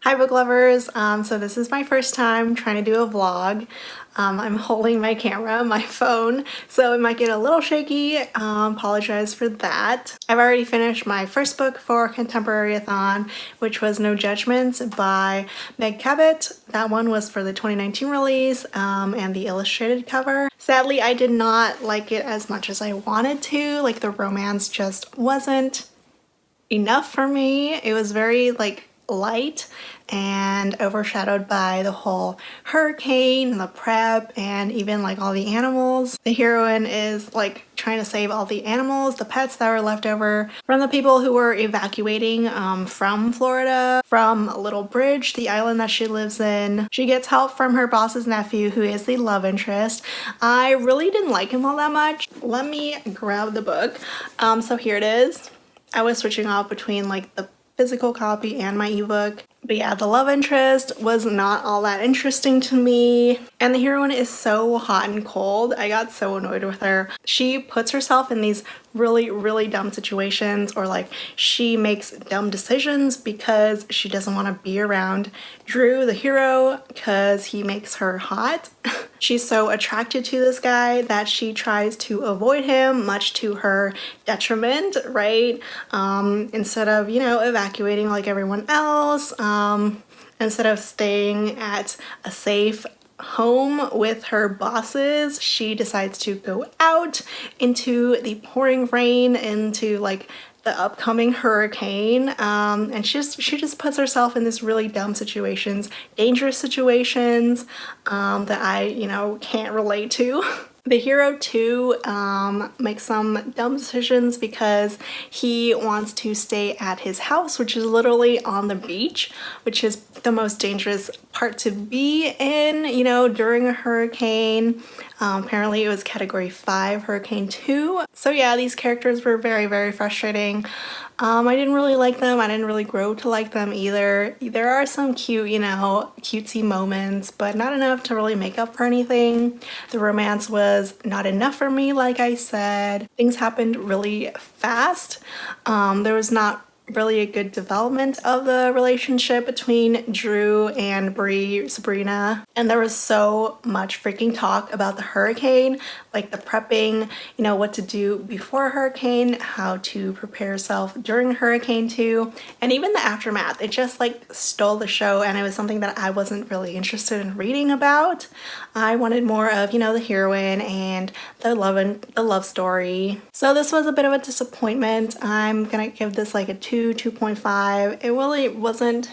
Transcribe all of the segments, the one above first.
Hi book lovers, so this is my first time trying to do a vlog. I'm holding my camera, my phone, so it might get a little shaky. Apologize for that. I've already finished my first book for Contemporary-A-Thon, which was No Judgments by Meg Cabot. That one was for the 2019 release and the illustrated cover. Sadly, I did not like it as much as I wanted to. Like, the romance just wasn't enough for me. It was very light and overshadowed by the whole hurricane and the prep and even all the animals. The heroine is trying to save all the animals, the pets that were left over from the people who were evacuating from Florida, from a little bridge, the island that she lives in. She gets help from her boss's nephew, who is the love interest. I really didn't like him all that much. Let me grab the book. So here it is. I was switching off between the physical copy and my ebook. But yeah, the love interest was not all that interesting to me. And the heroine is so hot and cold. I got so annoyed with her. She puts herself in these really dumb situations, or she makes dumb decisions because she doesn't want to be around Drew, the hero, because he makes her hot. She's so attracted to this guy that she tries to avoid him, much to her detriment, right? Instead of, evacuating like everyone else, instead of staying at a safe home with her bosses, she decides to go out into the pouring rain, into the upcoming hurricane, and she just puts herself in this really dumb situations, dangerous situations that I can't relate to. The hero too makes some dumb decisions because he wants to stay at his house, which is literally on the beach, which is the most dangerous part to be in, during a hurricane. Apparently it was category 5, hurricane 2. So yeah, these characters were very frustrating. I didn't really like them. I didn't really grow to like them either. There are some cute, cutesy moments, but not enough to really make up for anything. The romance was not enough for me, like I said. Things happened really fast. There was not really a good development of the relationship between Drew and Bree, Sabrina. And there was so much freaking talk about the hurricane, the prepping, what to do before a hurricane, how to prepare yourself during a hurricane too, and even the aftermath. It just stole the show, and it was something that I wasn't really interested in reading about. I wanted more of, the heroine and the love story. So this was a bit of a disappointment. I'm gonna give this a 2.5. It really wasn't,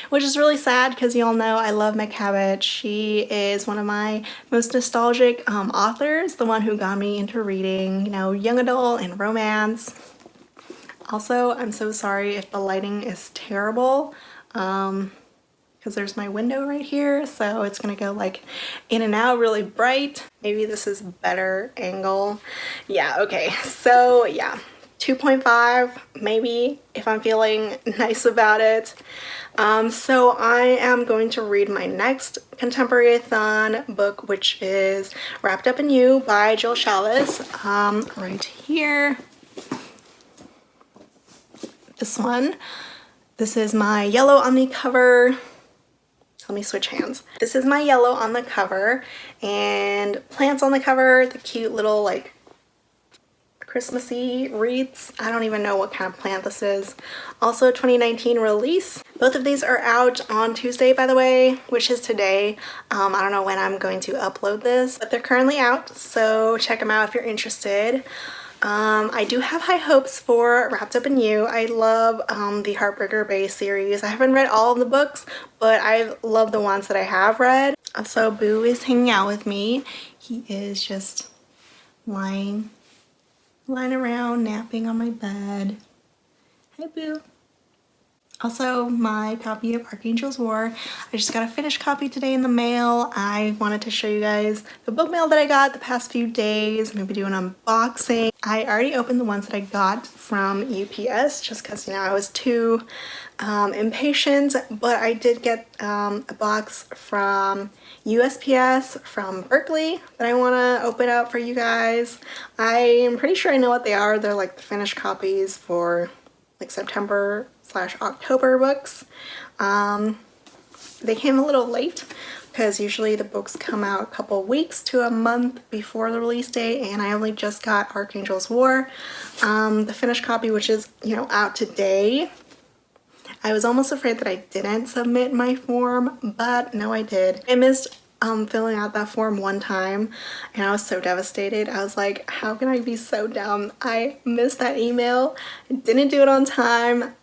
which is really sad because y'all know I love Meg Cabot. She is one of my most nostalgic authors, the one who got me into reading, young adult and romance. Also, I'm so sorry if the lighting is terrible, because there's my window right here, so it's gonna go in and out really bright. Maybe this is better angle. Yeah, okay, so yeah. 2.5 maybe if I'm feeling nice about it. So I am going to read my next Contemporary-A-Thon book, which is Wrapped Up in You by Jill Shallis. Right here. This one. This is my yellow on the cover. Let me switch hands. This is my yellow on the cover, and plants on the cover, the cute little Christmassy wreaths. I don't even know what kind of plant this is. Also 2019 release. Both of these are out on Tuesday, by the way, which is today. I don't know when I'm going to upload this, but they're currently out, so check them out if you're interested. I do have high hopes for Wrapped Up in You. I love the Heartbreaker Bay series. I haven't read all of the books, but I love the ones that I have read. Also, Boo is hanging out with me. He is just lying around, napping on my bed. Hi, Boo. Also, my copy of Archangel's War. I just got a finished copy today in the mail. I wanted to show you guys the book mail that I got the past few days, maybe do an unboxing. I already opened the ones that I got from UPS just because, I was too impatient, but I did get a box from USPS from Berkeley that I want to open up for you guys. I am pretty sure I know what they are. They're the finished copies for September/October books. They came a little late because usually the books come out a couple weeks to a month before the release date, and I only just got Archangel's War, the finished copy, which is, you know, out today. I was almost afraid that I didn't submit my form, but no, I did. I missed filling out that form one time and I was so devastated. I was like, how can I be so dumb? I missed that email, didn't do it on time,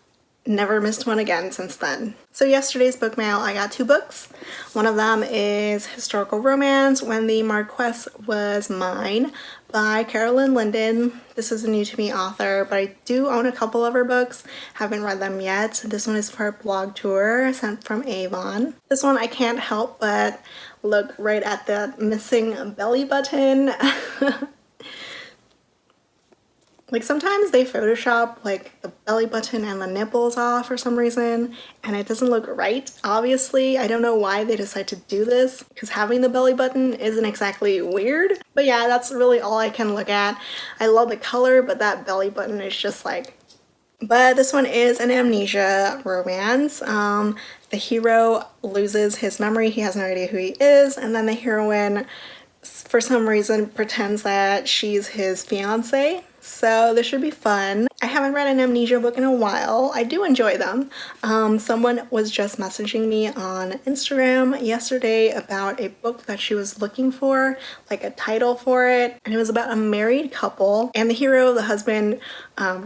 never missed one again since then. So yesterday's book mail, I got 2 books. One of them is historical romance, When the Marquess Was Mine by Carolyn Linden. This is a new to me author, but I do own a couple of her books. Haven't read them yet. This one is for a blog tour sent from Avon. This one I can't help but look right at the missing belly button. Like sometimes they Photoshop like the belly button and the nipples off for some reason and it doesn't look right. Obviously, I don't know why they decide to do this because having the belly button isn't exactly weird. But yeah, that's really all I can look at. I love the color, but that belly button is just like... But this one is an amnesia romance. The hero loses his memory, he has no idea who he is, and then the heroine for some reason pretends that she's his fiance. So this should be fun. I haven't read an amnesia book in a while. I do enjoy them. Someone was just messaging me on Instagram yesterday about a book that she was looking for, like a title for it, and it was about a married couple and the hero, the husband,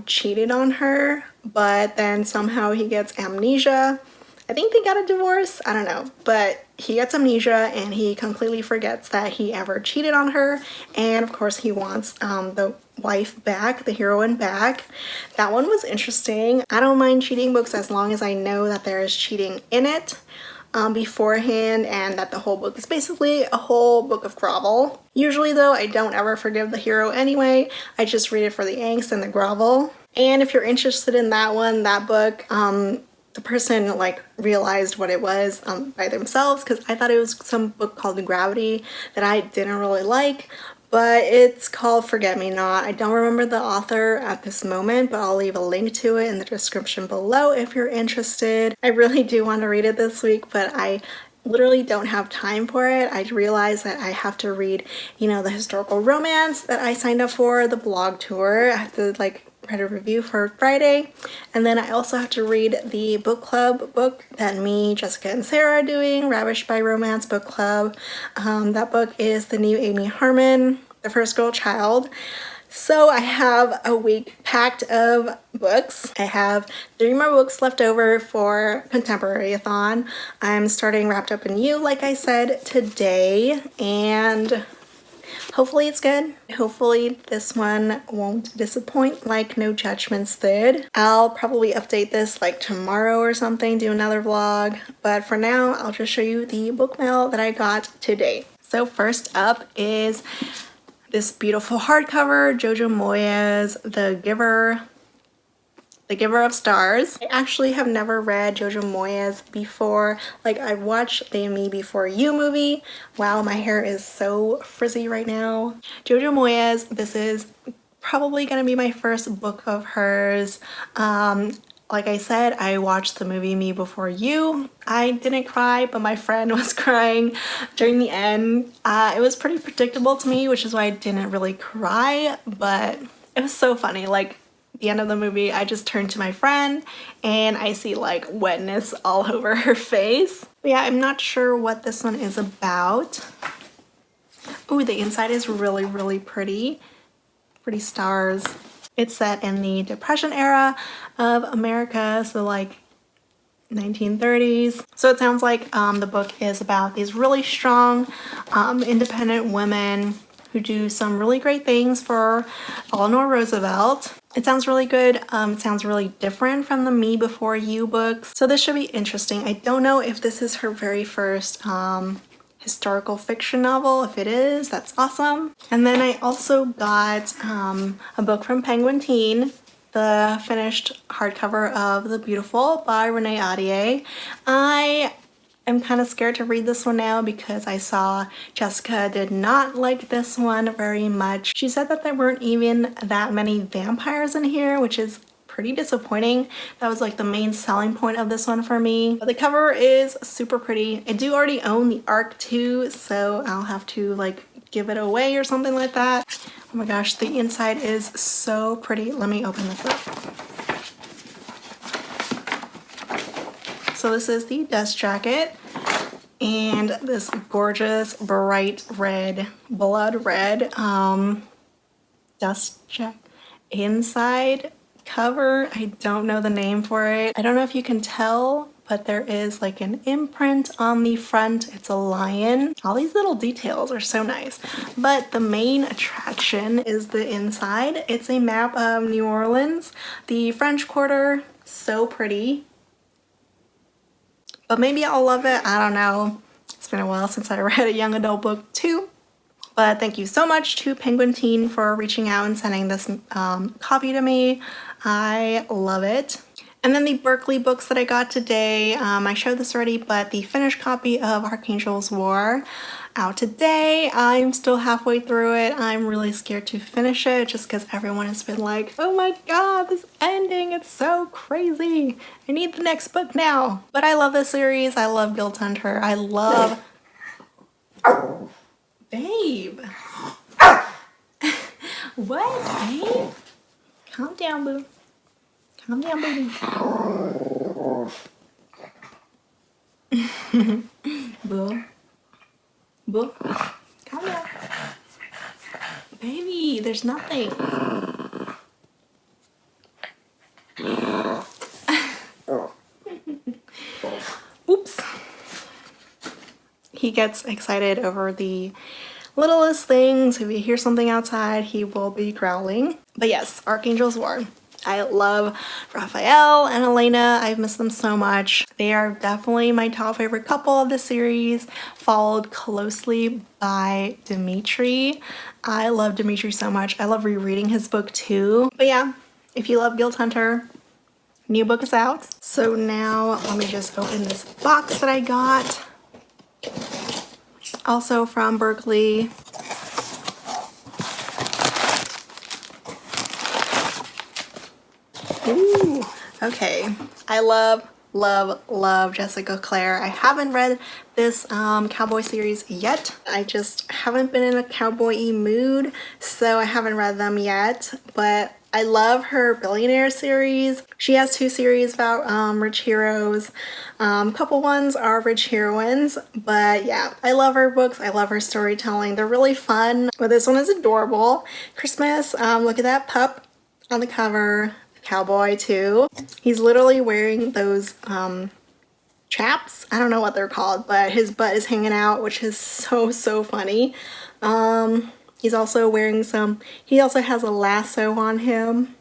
cheated on her, but then somehow he gets amnesia. I think they got a divorce, I don't know, but he gets amnesia and he completely forgets that he ever cheated on her, and of course he wants the wife back, the heroine back. That one was interesting. I don't mind cheating books as long as I know that there is cheating in it beforehand and that the whole book is basically a whole book of grovel. Usually though, I don't ever forgive the hero anyway. I just read it for the angst and the grovel. And if you're interested in that one, that book, the person like realized what it was by themselves, because I thought it was some book called Gravity that I didn't really like, but it's called Forget Me Not. I don't remember the author at this moment, but I'll leave a link to it in the description below if you're interested. I really do want to read it this week, but I literally don't have time for it. I realize that I have to read, you know, the historical romance that I signed up for, the blog tour. I have to like write a review for Friday, and then I also have to read the book club book that me, Jessica, and Sarah are doing, Ravished by Romance book club. That book is the new Amy Harmon, The First Girl Child. So I have a week packed of books. I have 3 more books left over for Contemporary-A-Thon. I'm starting Wrapped Up in You, like I said, today, and hopefully it's good. Hopefully this one won't disappoint like No Judgments did. I'll probably update this like tomorrow or something, do another vlog. But for now, I'll just show you the book mail that I got today. So first up is this beautiful hardcover, Jojo Moyes, The Giver of Stars. I actually have never read Jojo Moyes before. Like, I've watched the Me Before You movie. Wow, my hair is so frizzy right now. Jojo Moyes, this is probably gonna be my first book of hers. Like I said, I watched the movie Me Before You. I didn't cry, but my friend was crying during the end. It was pretty predictable to me, which is why I didn't really cry, but it was so funny. Like, the end of the movie, I just turned to my friend and I see like wetness all over her face. But yeah, I'm not sure what this one is about. Ooh, the inside is really, really pretty. Pretty stars. It's set in the Depression era of America, so like 1930s. So it sounds like the book is about these really strong, independent women who do some really great things for Eleanor Roosevelt. It sounds really good. It sounds really different from the Me Before You books. So this should be interesting. I don't know if this is her very first historical fiction novel. If it is, that's awesome. And then I also got a book from Penguin Teen, the finished hardcover of The Beautiful by Renee Ahdieh. I am kind of scared to read this one now because I saw Jessica did not like this one very much. She said that there weren't even that many vampires in here, which is pretty disappointing. That was like the main selling point of this one for me. But the cover is super pretty. I do already own the ARC too, so I'll have to like give it away or something like that. Oh my gosh, the inside is so pretty. Let me open this up. So this is the dust jacket, and this gorgeous bright red, blood red dust jacket inside cover. I don't know the name for it. I don't know if you can tell, but there is like an imprint on the front. It's a lion. All these little details are so nice. But the main attraction is the inside. It's a map of New Orleans, the French Quarter. So pretty. But maybe I'll love it. I don't know. It's been a while since I read a young adult book too. But thank you so much to Penguin Teen for reaching out and sending this copy to me. I love it. And then the Berkeley books that I got today, I showed this already, but the finished copy of Archangel's War out today. I'm still halfway through it. I'm really scared to finish it just because everyone has been like, oh my god, this ending, it's so crazy. I need the next book now. But I love this series. I love Guild Hunter. I love... Babe. What, babe? Calm down, boo. Calm down, baby. Boo. Boo. Calm down. Baby, there's nothing. Oops. He gets excited over the littlest things. If you hear something outside, he will be growling. But yes, Archangel's War. I love Raphael and Elena. I've missed them so much. They are definitely my top favorite couple of the series, followed closely by Dimitri. I love Dimitri so much. I love rereading his book too. But yeah, if you love Guild Hunter, new book is out. So now let me just open this box that I got. Also from Berkeley. Ooh, okay. I love Jessica Clare. I haven't read this cowboy series yet. I just haven't been in a cowboy-y mood, so I haven't read them yet. But I love her Billionaire series. She has 2 series about rich heroes. A couple ones are rich heroines, but yeah, I love her books. I love her storytelling. They're really fun. But this one is adorable. Christmas, look at that pup on the cover. Cowboy too. He's literally wearing those chaps. I don't know what they're called, but his butt is hanging out, which is so funny. He's also wearing he also has a lasso on him.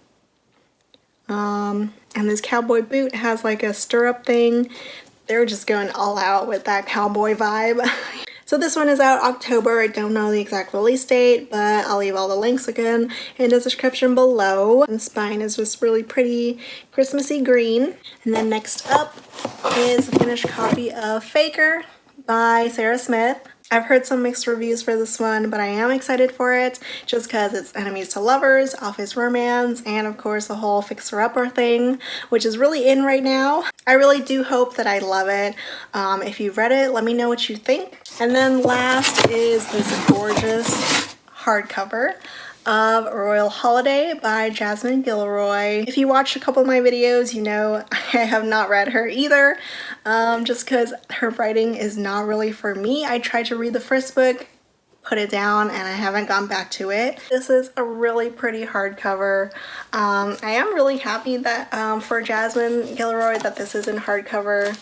And this cowboy boot has like a stirrup thing. They're just going all out with that cowboy vibe. So this one is out October. I don't know the exact release date, but I'll leave all the links again in the description below. And the spine is just really pretty Christmassy green. And then next up is a finished copy of Faker by Sarah Smith. I've heard some mixed reviews for this one, but I am excited for it just because it's enemies to lovers, office romance, and of course the whole fixer-upper thing, which is really in right now. I really do hope that I love it. If you've read it, let me know what you think. And then last is this gorgeous hardcover of Royal Holiday by Jasmine Gilroy. If you watched a couple of my videos, you know I have not read her either, just because her writing is not really for me. I tried to read the first book, put it down, and I haven't gone back to it. This is a really pretty hardcover. I am really happy that for Jasmine Gilroy that this is in hardcover,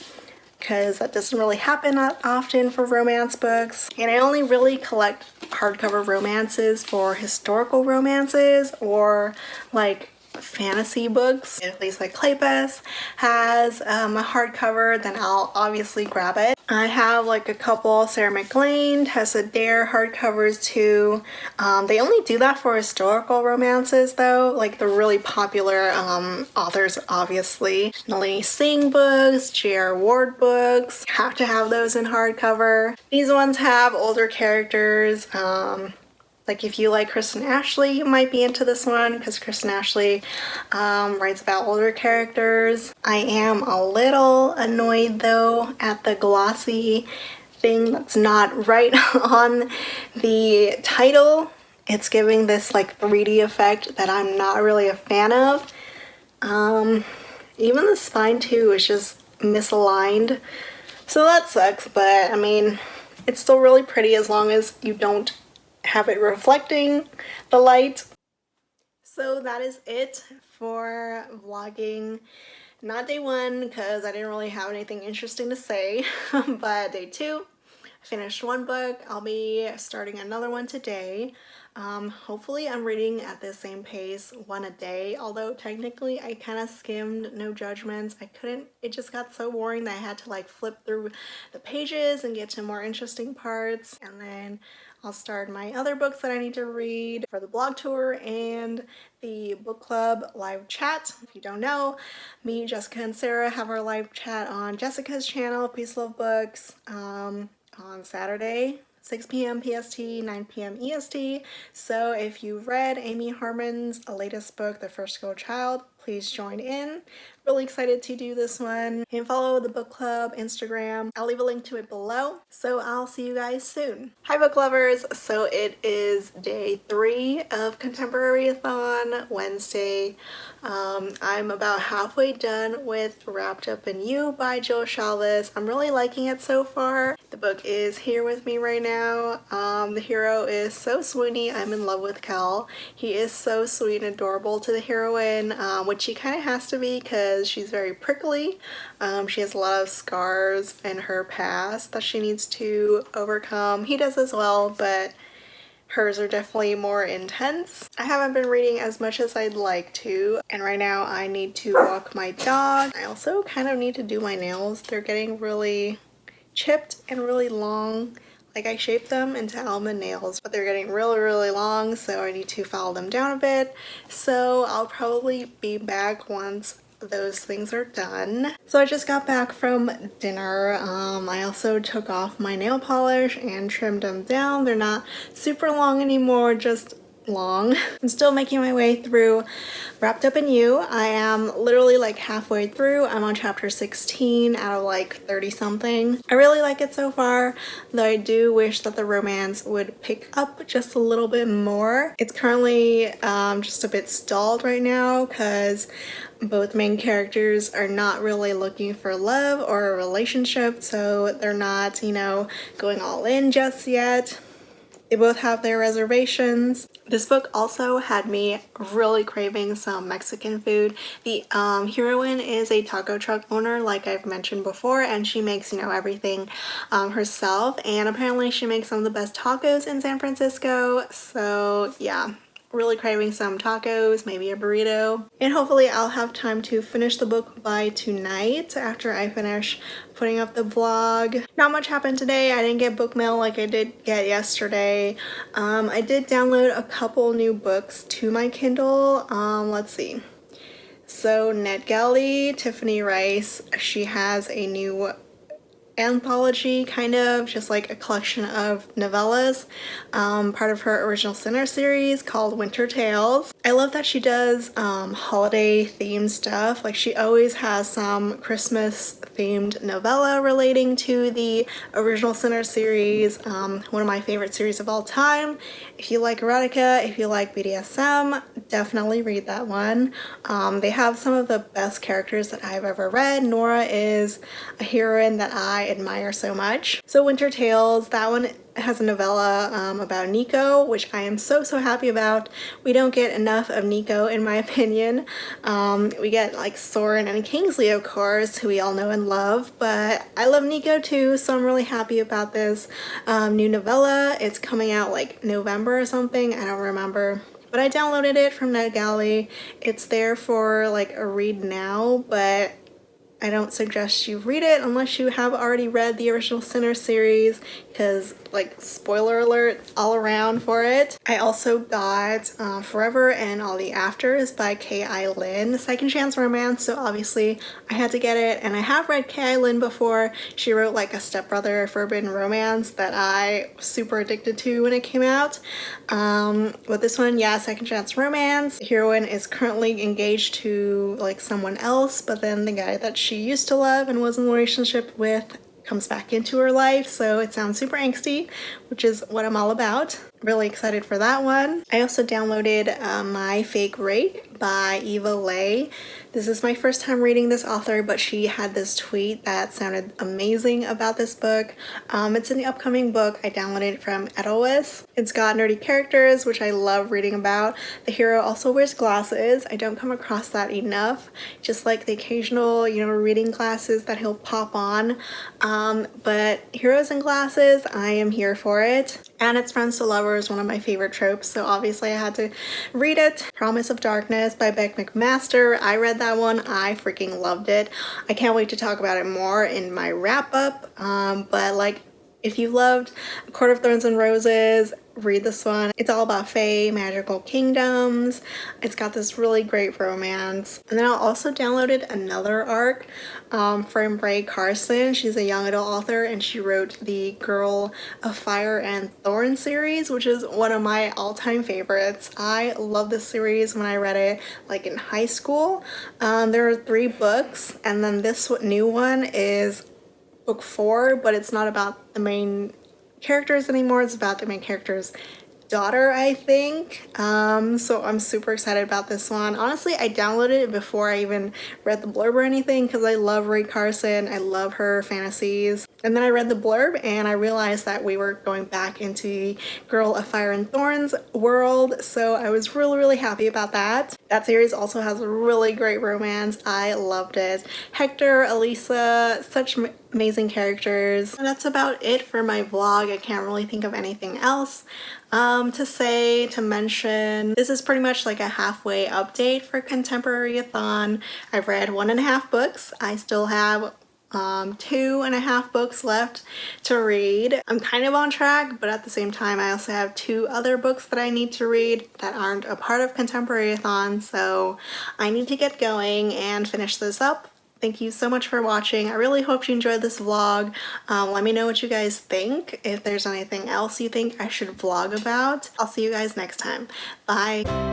because that doesn't really happen often for romance books. And I only really collect hardcover romances for historical romances or like fantasy books. If Lisa Kleypas has a hardcover, then I'll obviously grab it. I have like a couple Sarah McLean, Tessa Dare hardcovers too. They only do that for historical romances though, like the really popular authors obviously. Nalini Singh books, J.R. Ward books, have to have those in hardcover. These ones have older characters. Like if you like Kristen Ashley, you might be into this one because Kristen Ashley writes about older characters. I am a little annoyed though at the glossy thing that's not right on the title. It's giving this like 3D effect that I'm not really a fan of. Even the spine too is just misaligned. So that sucks, but I mean, it's still really pretty as long as you don't have it reflecting the light. So that is it for vlogging. Not day one because I didn't really have anything interesting to say, but day two, I finished one book. I'll be starting another one today. Hopefully I'm reading at the same pace, one a day, although technically I kind of skimmed, no judgments. It just got so boring that I had to like flip through the pages and get to more interesting parts, and then I'll start my other books that I need to read for the blog tour and the book club live chat. If you don't know, me, Jessica, and Sarah have our live chat on Jessica's channel, Peace Love Books, on Saturday, 6 p.m. PST, 9 p.m. EST. So if you've read Amy Harmon's latest book, The First Girl Child, please join in. Really excited to do this one. You can follow the book club Instagram. I'll leave a link to it below. So I'll see you guys soon. Hi book lovers. So it is day 3 of Contemporary-A-Thon, Wednesday. I'm about halfway done with Wrapped Up in You by Jill Chalvis. I'm really liking it so far. The book is here with me right now. The hero is so swoony. I'm in love with Cal. He is so sweet and adorable to the heroine, which she kind of has to be because she's very prickly. She has a lot of scars in her past that she needs to overcome. He does as well, but hers are definitely more intense. I haven't been reading as much as I'd like to, and right now I need to walk my dog. I also kind of need to do my nails. They're getting really chipped and really long. Like I shaped them into almond nails, but they're getting really long, so I need to file them down a bit. So I'll probably be back once those things are done. So I just got back from dinner. I also took off my nail polish and trimmed them down. They're not super long anymore, just long. I'm still making my way through Wrapped Up in You. I am literally like halfway through. I'm on chapter 16 out of like 30 something. I really like it so far, though I do wish that the romance would pick up just a little bit more. It's currently just a bit stalled right now because both main characters are not really looking for love or a relationship, so they're not, you know, going all in just yet. They both have their reservations. This book also had me really craving some Mexican food. The heroine is a taco truck owner, like I've mentioned before, and she makes, you know, everything herself, and apparently she makes some of the best tacos in San Francisco. So yeah, really craving some tacos, maybe a burrito, and hopefully I'll have time to finish the book by tonight after I finish putting up the vlog. Not much happened today. I didn't get book mail like I did get yesterday. I did download a couple new books to my Kindle. Let's see. So NetGalley, Tiffany Rice, she has a new anthology, kind of just like a collection of novellas, part of her Original Sinner series called Winter Tales. I love that she does holiday themed stuff. Like she always has some Christmas themed novella relating to the Original Sinner series, one of my favorite series of all time. If you like erotica, if you like BDSM, definitely read that one. They have some of the best characters that I've ever read. Nora is a heroine that I admire so much. So Winter Tales, that one has a novella about Nico, which I am so happy about. We don't get enough of Nico in my opinion. We get like Soren and Kingsley, of course, who we all know and love, but I love Nico too, so I'm really happy about this new novella. It's coming out like November or something, I don't remember. But I downloaded it from NetGalley. It's there for like a read now, but I don't suggest you read it unless you have already read the original Sinner series, because like spoiler alert all around for it. I also got Forever and All the Afters by K.I. Lin, second chance romance, so obviously I had to get it. And I have read K.I. Lin before. She wrote like a stepbrother forbidden romance that I was super addicted to when it came out. With this one, yeah, second chance romance. The heroine is currently engaged to like someone else, but then the guy that she used to love and was in a relationship with comes back into her life, so it sounds super angsty, which is what I'm all about. Really excited for that one. I also downloaded My Fake Rate by Eva Leigh. This is my first time reading this author, but she had this tweet that sounded amazing about this book. It's in the upcoming book. I downloaded it from Edelweiss. It's got nerdy characters, which I love reading about. The hero also wears glasses. I don't come across that enough. Just like the occasional, reading glasses that he'll pop on. But heroes and glasses, I am here for it. And it's friends to lovers, one of my favorite tropes, so obviously I had to read it. Promise of Darkness by Beck McMaster. I read that one. I freaking loved it. I can't wait to talk about it more in my wrap up. But like, if you loved Court of Thorns and Roses, read this one. It's all about fae, magical kingdoms. It's got this really great romance. And then I also downloaded another arc from Ray Carson. She's a young adult author, and she wrote the Girl of Fire and Thorn series, which is one of my all-time favorites. I love this series when I read it like in high school. There are 3 books, and then this new one is book 4, but it's not about the main characters anymore. It's about the main character's daughter, I think. So I'm super excited about this one. Honestly, I downloaded it before I even read the blurb or anything, because I love Ray Carson. I love her fantasies. And then I read the blurb and I realized that we were going back into the Girl of Fire and Thorns world, so I was really happy about that. That series also has a really great romance. I loved it. Hector, Elisa, such amazing characters. And that's about it for my vlog. I can't really think of anything else to mention. This is pretty much like a halfway update for Contemporary-A-Thon. I've read 1.5 books. I still have 2.5 books left to read. I'm kind of on track, but at the same time I also have 2 other books that I need to read that aren't a part of Contemporary-A-Thon, so I need to get going and finish this up. Thank you so much for watching. I really hope you enjoyed this vlog. Let me know what you guys think. If there's anything else you think I should vlog about. I'll see you guys next time. Bye!